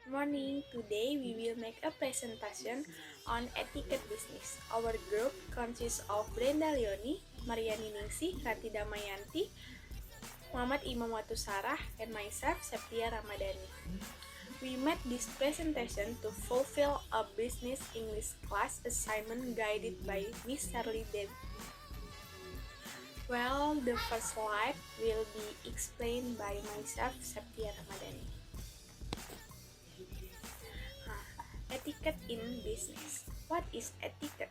Morning. Today we will make a presentation on etiquette business. Our group consists of Brenda Leoni, Mariani Ningsih, Rati Damayanti, Muhammad Imam Watu Sarah, and myself, Septia Ramadhani. We made this presentation to fulfill a business English class assignment guided by Miss Shirley Devi. Well, the first slide will be explained by myself, Septia Ramadhani. Etiquette in business. What is etiquette?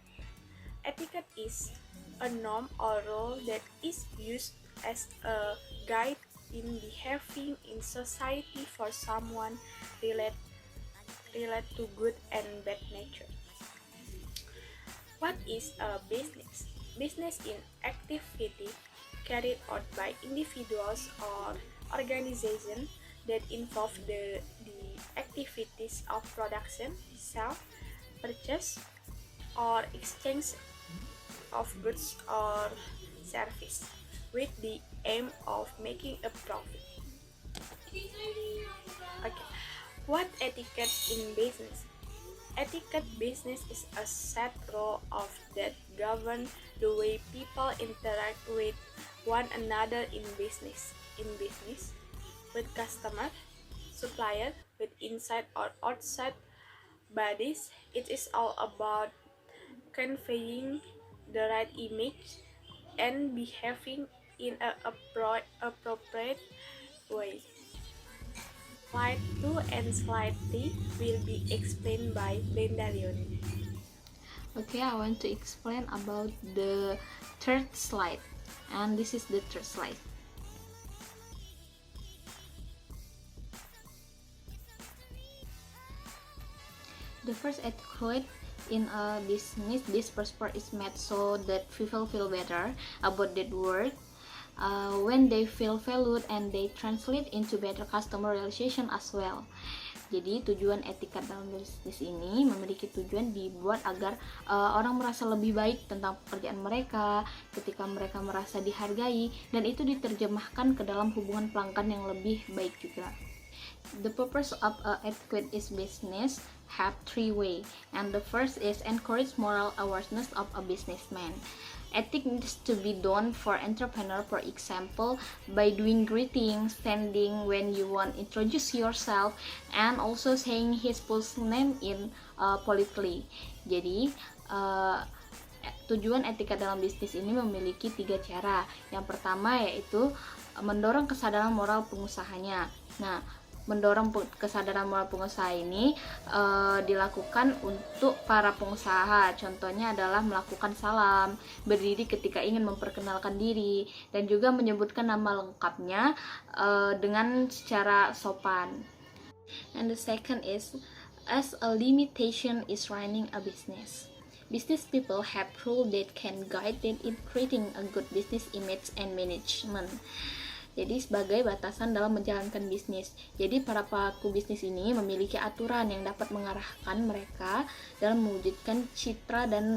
Etiquette is a norm or rule that is used as a guide in behaving in society for someone relate to good and bad nature. What is a business? Business in activity carried out by individuals or organizations that involve the activities of production, sale, purchase, or exchange of goods or service with the aim of making a profit. Okay. What etiquette in business? Etiquette business is a set rule of that govern the way people interact with one another in business. In business, with customer, supplier, with inside or outside bodies, it is all about conveying the right image and behaving in an appropriate way. Slide 2 and slide 3 will be explained by Brenda Leoni. Okay, I want to explain about the third slide, and this is the third slide. The first etiquette in a business, this first part is made so that people feel better about that work. When they feel valued and they translate into better customer relation as well. Jadi tujuan etika dalam bisnis ini memiliki tujuan dibuat agar orang merasa lebih baik tentang pekerjaan mereka ketika mereka merasa dihargai, dan itu diterjemahkan ke dalam hubungan pelanggan yang lebih baik juga. The purpose of etiquette is business have three ways, and the first is encourage moral awareness of a businessman. Ethics needs to be done for entrepreneur, for example, by doing greeting, standing when you want introduce yourself, and also saying his full name in politely. Jadi tujuan etika dalam bisnis ini memiliki 3 cara. Yang pertama yaitu mendorong kesadaran moral pengusahanya. Nah, mendorong kesadaran moral pengusaha ini dilakukan untuk para pengusaha. Contohnya adalah melakukan salam, berdiri ketika ingin memperkenalkan diri, dan juga menyebutkan nama lengkapnya dengan secara sopan. And the second is, as a limitation is running a business. Business people have rules that can guide them in creating a good business image and management. Jadi sebagai batasan dalam menjalankan bisnis. Jadi para pelaku bisnis ini memiliki aturan yang dapat mengarahkan mereka dalam mewujudkan citra dan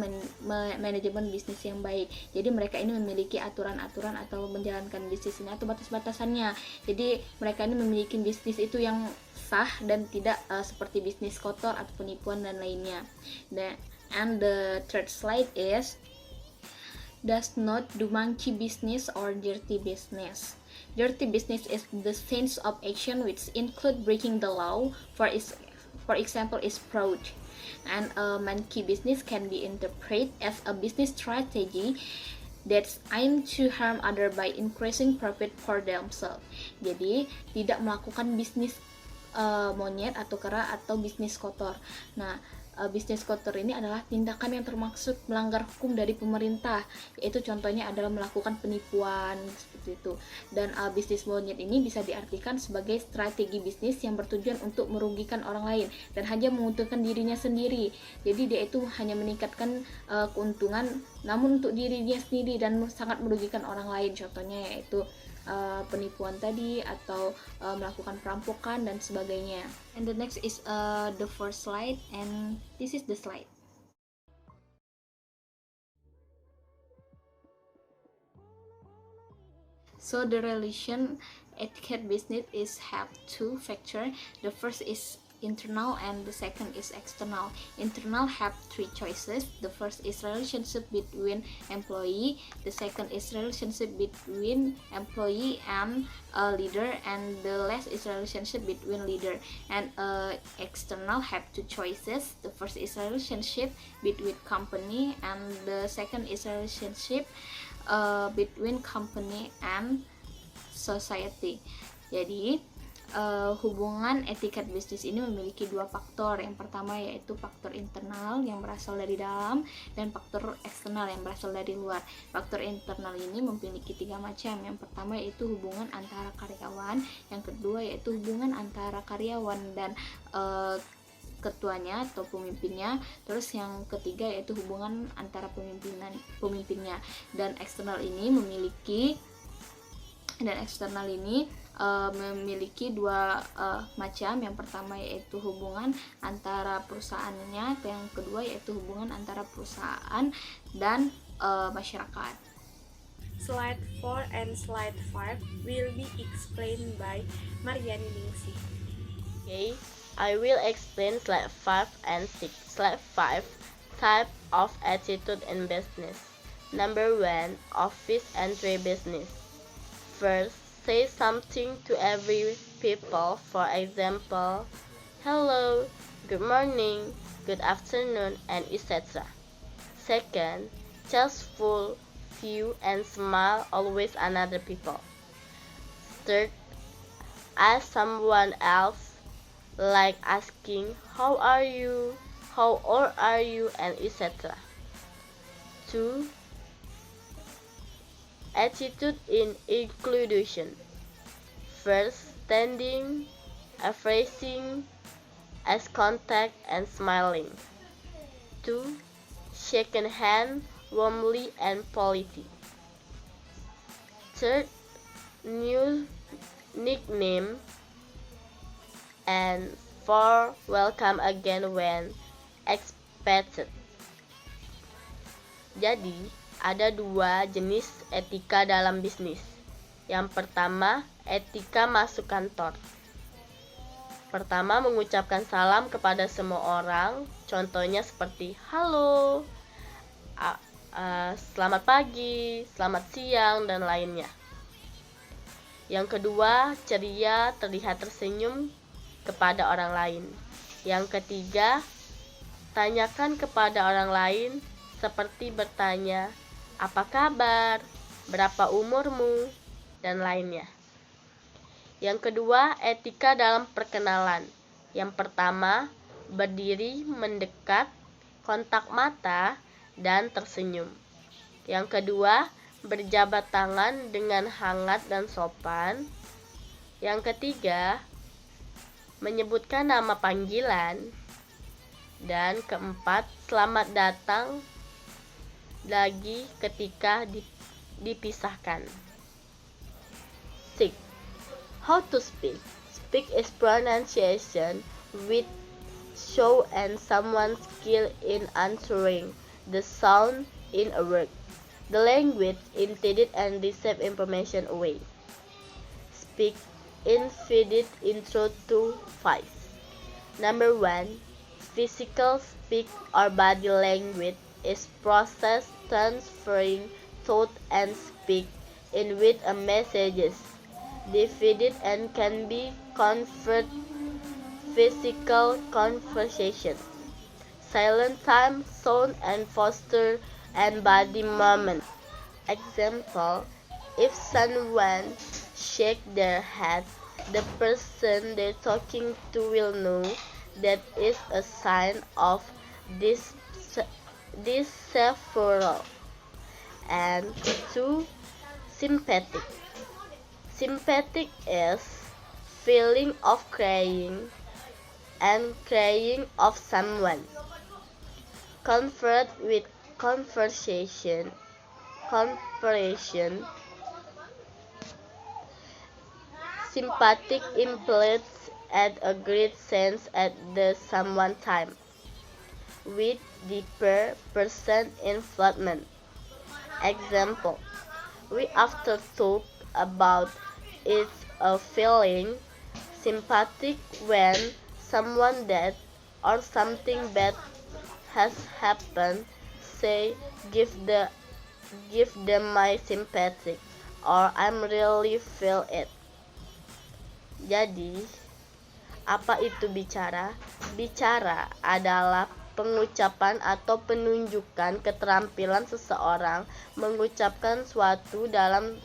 manajemen bisnis yang baik. Jadi mereka ini memiliki aturan-aturan atau menjalankan bisnis ini atau batas-batasannya. Jadi mereka ini memiliki bisnis itu yang sah dan tidak seperti bisnis kotor atau penipuan dan lainnya. And the third slide is, does not do monkey business or dirty business. Dirty business is the sense of action which include breaking the law. For example, is fraud. And a monkey business can be interpreted as a business strategy that's aimed to harm other by increasing profit for themselves. Jadi tidak melakukan bisnis monyet atau kera atau bisnis kotor. Nah, bisnis kotor ini adalah tindakan yang termaksud melanggar hukum dari pemerintah, yaitu contohnya adalah melakukan penipuan seperti itu. Dan bisnis monyet ini bisa diartikan sebagai strategi bisnis yang bertujuan untuk merugikan orang lain dan hanya menguntungkan dirinya sendiri. Jadi dia itu hanya meningkatkan keuntungan namun untuk dirinya sendiri dan sangat merugikan orang lain. Contohnya yaitu penipuan tadi atau melakukan perampokan dan sebagainya. And the next is the first slide, and this is the slide. So the relation etiquette business is have two factors. The first is internal and the second is external. Internal have three choices. The first is relationship between employee, the second is relationship between employee and a leader, and the last is relationship between leader. And external have two choices. The first is relationship between company, and the second is relationship between company and society. Jadi hubungan etiket bisnis ini memiliki dua faktor. Yang pertama yaitu faktor internal yang berasal dari dalam, dan faktor eksternal yang berasal dari luar. Faktor internal ini memiliki tiga macam. Yang pertama yaitu hubungan antara karyawan, yang kedua yaitu hubungan antara karyawan dan ketuanya atau pemimpinnya, terus yang ketiga yaitu hubungan antara pemimpinnya. Dan eksternal ini memiliki dua macam. Yang pertama yaitu hubungan antara perusahaannya, yang kedua yaitu hubungan antara perusahaan dan masyarakat. Slide 4 and slide 5 will be explained by Mariani Ningsih. Okay, I will explain slide 5 and 6. Slide 5, type of attitude in business. Number 1, office entry business. First, say something to every people. For example, hello, good morning, good afternoon, and etc. Second, chestful view and smile always another people. Third, ask someone else, like asking how are you, how old are you, and etc. 2. Attitude in inclusion. First, standing, phrasing, eye contact, and smiling. 2. Shaking hand warmly and politely. Third, new nickname. And 4. Welcome again when expected. Jadi, ada dua jenis etika dalam bisnis. Yang pertama, etika masuk kantor. Pertama, mengucapkan salam kepada semua orang. Contohnya seperti halo, selamat pagi, selamat siang, dan lainnya. Yang kedua, ceria, terlihat tersenyum kepada orang lain. Yang ketiga, tanyakan kepada orang lain seperti bertanya, apa kabar, berapa umurmu, dan lainnya. Yang kedua, etika dalam perkenalan. Yang pertama, berdiri, mendekat, kontak mata, dan tersenyum. Yang kedua, berjabat tangan dengan hangat dan sopan. Yang ketiga, menyebutkan nama panggilan. Dan keempat, selamat datang lagi ketika dipisahkan. 6. How to speak. Speak is pronunciation which show and someone's skill in answering the sound in a word. The language intended and receive information away. Speak divided into 2 phases. Number 1, physical speak or body language is process transferring thought and speak in with a messages divided and can be convert physical conversation, silent time, sound and posture and body movement. Example, if someone shake their head, the person they're talking to will know that is a sign of disapproval. And 2, sympathetic. Sympathetic is feeling of crying and crying of someone. Comfort with conversation, comparison. Sympathetic implies at a great sense at the someone time, with deeper person involvement. Example, we after talk about it's a feeling sympathetic when someone dead or something bad has happened, say give them my sympathy or I'm really feel it. Jadi, apa itu bicara? Bicara adalah pengucapan atau penunjukan keterampilan seseorang mengucapkan suatu dalam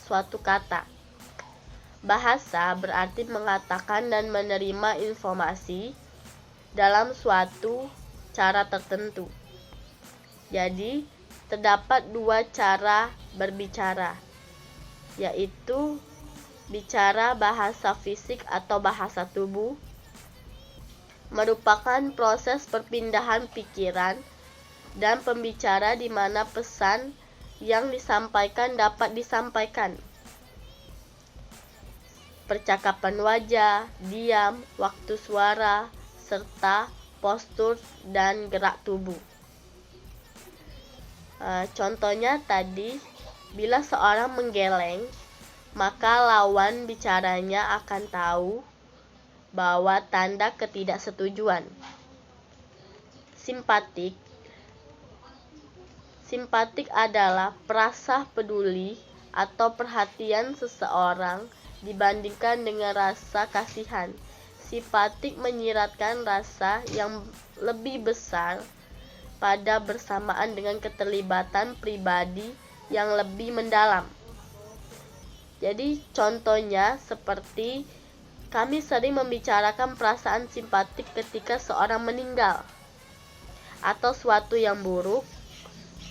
suatu kata. Bahasa berarti mengatakan dan menerima informasi dalam suatu cara tertentu. Jadi, terdapat dua cara berbicara, yaitu bicara bahasa fisik atau bahasa tubuh, merupakan proses perpindahan pikiran dan pembicara di mana pesan yang disampaikan dapat disampaikan. Percakapan wajah, diam, waktu suara, serta postur dan gerak tubuh. Contohnya tadi, bila seorang menggeleng, maka lawan bicaranya akan tahu bahwa tanda ketidaksetujuan. Simpatik adalah perasa peduli atau perhatian seseorang dibandingkan dengan rasa kasihan. Simpatik menyiratkan rasa yang lebih besar pada bersamaan dengan keterlibatan pribadi yang lebih mendalam. Jadi contohnya seperti kami sering membicarakan perasaan simpatik ketika seorang meninggal atau suatu yang buruk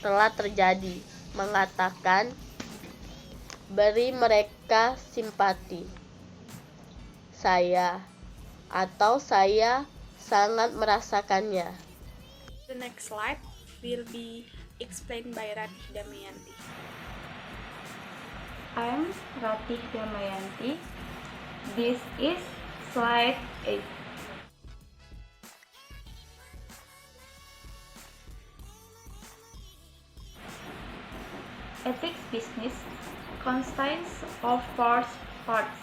telah terjadi, mengatakan beri mereka simpati. Saya sangat merasakannya. The next slide will be explained by Ratih Damayanti. I'm Ratih Damayanti. This is slide 8. Ethics business consists of 4 parts: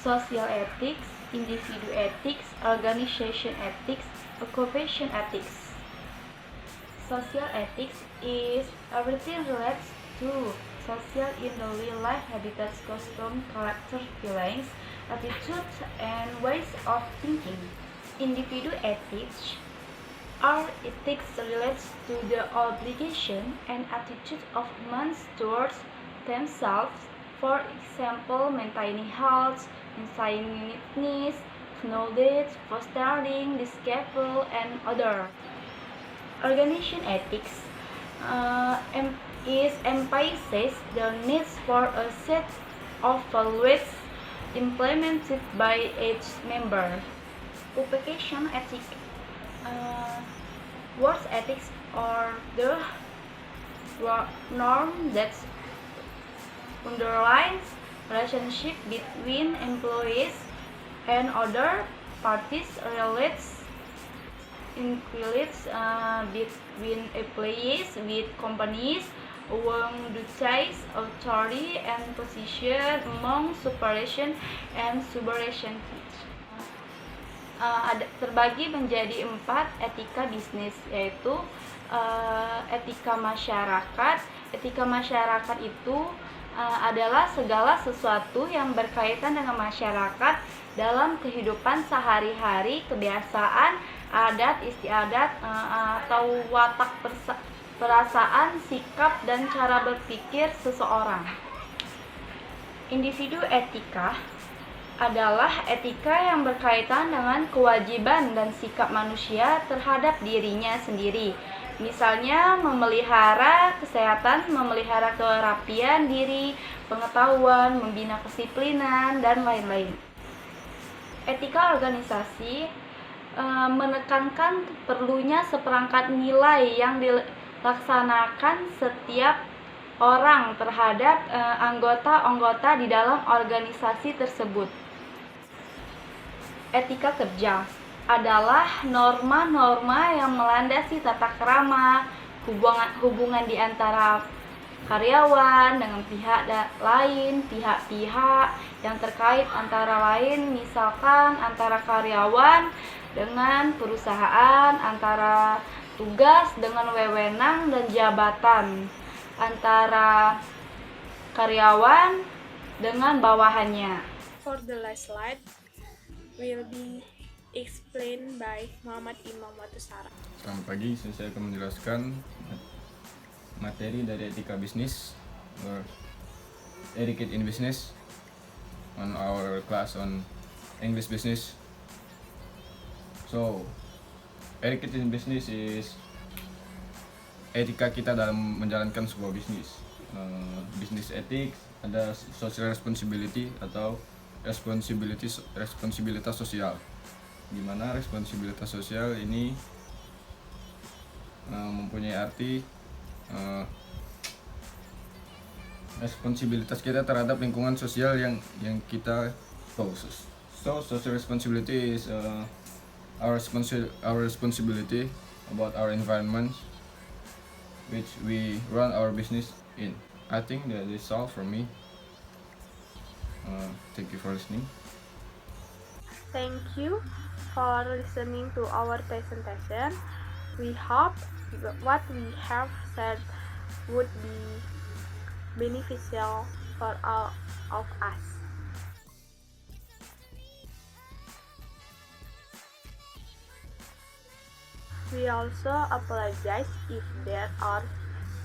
social ethics, individual ethics, organization ethics, occupation ethics. Social ethics is everything relates to social in the real life habitats, custom, character, feelings, attitudes, and ways of thinking. Individual ethics are ethics relates to the obligation and attitude of humans towards themselves, for example, maintaining health, inspiring needs, knowledge, fostering, disciple, and other. Organization ethics emphasizes the needs for a set of values implemented by each member. Occupation ethics. Work ethics are the norm that underlines relationship between employees and other parties, includes between employees with companies, among duties, authority, and position, among supervision and subordination. Terbagi menjadi 4 etika bisnis, yaitu etika masyarakat. Etika masyarakat itu adalah segala sesuatu yang berkaitan dengan masyarakat dalam kehidupan sehari-hari, kebiasaan, adat istiadat, atau watak perasaan, sikap, dan cara berpikir seseorang. Individu etika adalah etika yang berkaitan dengan kewajiban dan sikap manusia terhadap dirinya sendiri. Misalnya memelihara kesehatan, memelihara kerapian diri, pengetahuan, membina kedisiplinan, dan lain-lain. Etika organisasi menekankan perlunya seperangkat nilai yang dilaksanakan setiap orang terhadap anggota-anggota di dalam organisasi tersebut. Etika kerja adalah norma-norma yang melandasi tata krama, hubungan di antara karyawan dengan lain, pihak-pihak yang terkait antara lain, misalkan antara karyawan dengan perusahaan, antara tugas dengan wewenang dan jabatan, antara karyawan dengan bawahannya. For the last slide will be explained by Muhammad Imam Watusara. Selamat pagi, saya akan menjelaskan materi dari etika bisnis or etiquette in business on our class on English business. So, etiquette in business is etika kita dalam menjalankan sebuah bisnis. Business ethics, ada social responsibility atau responsibilitas sosial. Di mana responsibilitas sosial ini mempunyai arti responsibilitas kita terhadap lingkungan sosial yang kita poses. So social responsibility is our responsibility about our environment which we run our business in. I think that is all from me. Thank you for listening. Thank you for listening to our presentation. We hope what we have said would be beneficial for all of us. We also apologize if there are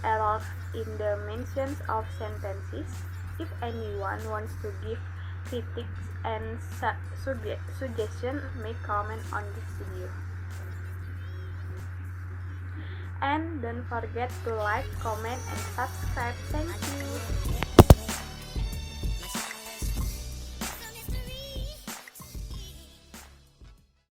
errors in the mentions of sentences. If anyone wants to give critiques and suggestions, may comment on this video. And don't forget to like, comment, and subscribe. Thank you.